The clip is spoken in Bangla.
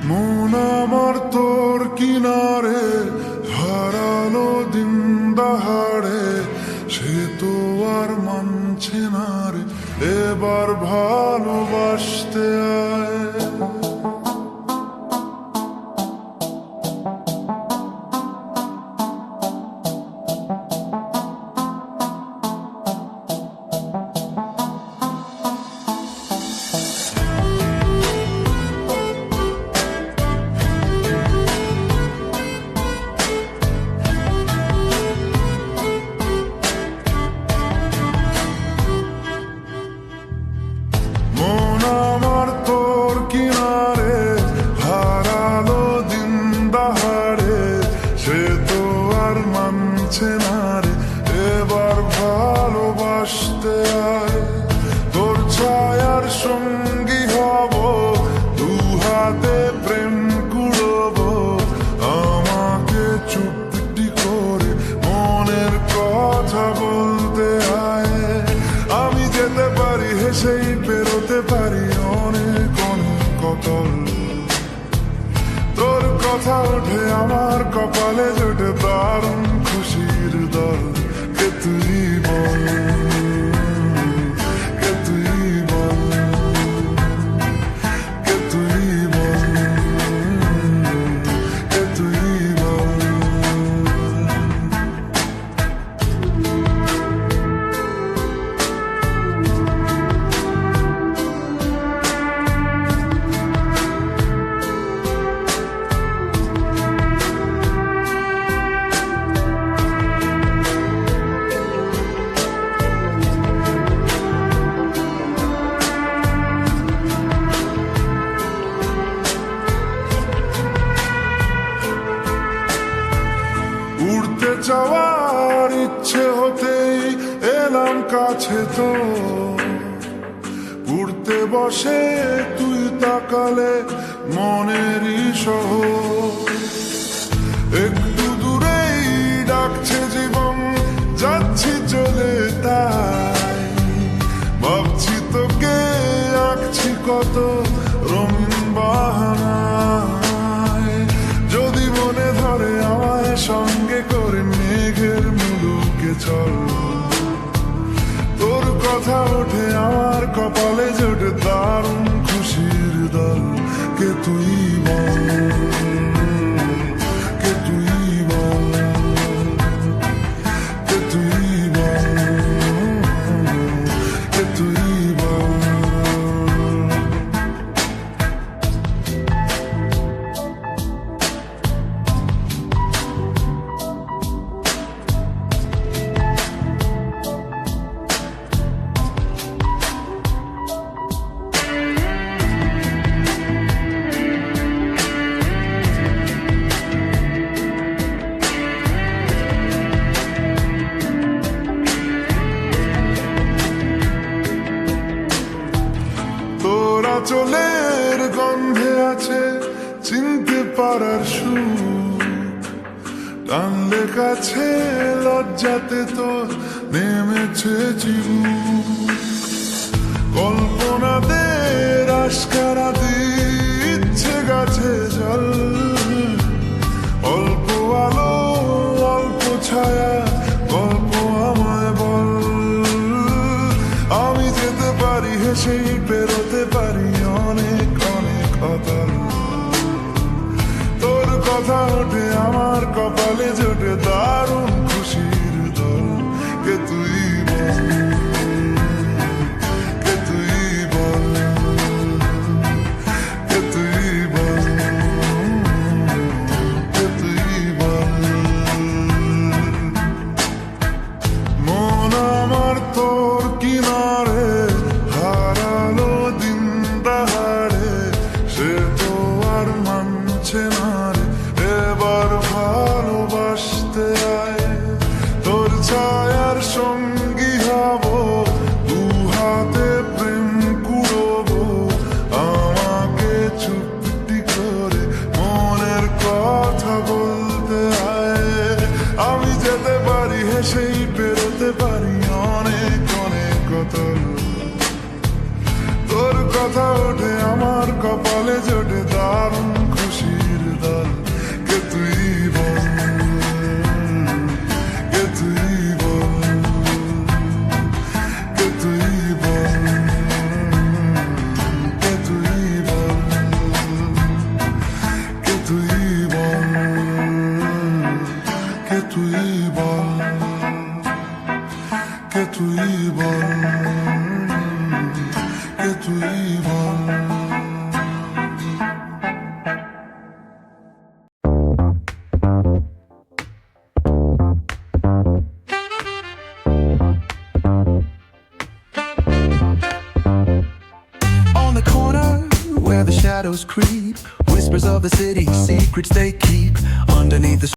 মন আমার তোর কিনারে হারালো দিন দাহাড়ে, সে তো আর মানছে না রে, এবার ভালোবাসতে আয়। এবার ভালোবাসতে আয়। তোর ছায়ার সঙ্গী হব, দু হাতে প্রেম কুড়ব, আমাকে চুপটি করে মনের কথা বলতে আয়। আমি যেতে পারি হেসেই পেরোতে পারি অনেক অনেক কতল, তোর কথা ওঠে আমার কপালে জোটে দারুণ খুশির দল। কে তুই বল, কে তুই বল, কে তুই বল, কে তুই বল। উড়তে যাওয়ার ইচ্ছে হতেই এলাম কাছে তো, উড়তে বসে তুই তাকালে মনেরই শহর। একটু দূরেই ডাকছে জীবন, যাচ্ছি চলে তাই ভাবছি তোকে আঁকছি কত রঙিন বাহানায়। যদি মনে ধরে আমায় সঙ্গে করে মেঘের মুলুকে চল, তোর কথা ওঠে আমার কপালে জোটে দারুণ খুশির দল। কে তুই বল, কে তুই বল, কে তুই বল, কে তুই বল। চোলের গন্ধে আছে চিনতে পারার সুর, টানলে কাছে লজ্জাতে তোর নেমেছে চিবু। কল্পনাদের আশকারাতে ইচ্ছে গাছে জল, অল্প আলো অল্প ছায়া গল্প আমায় বল। আমি যেতে পারি হেসেই পেরোতে পারি অনেক অনেক অতল, তোর কথা ওঠে আমার কপালে জোটে দারুণ খুশির দল। কে তুই বল, কে তুই বল, কে তুই বল, কে তুই বল। মন আমার তোর কিনারে হারালো দিন দাহাড়ে, সে তো আর মানছে না রে, এবার ভালোবাসতে তুই বল, কে তুই বল। On the corner where the shadows creep, whispers of the city, secrets they keep underneath the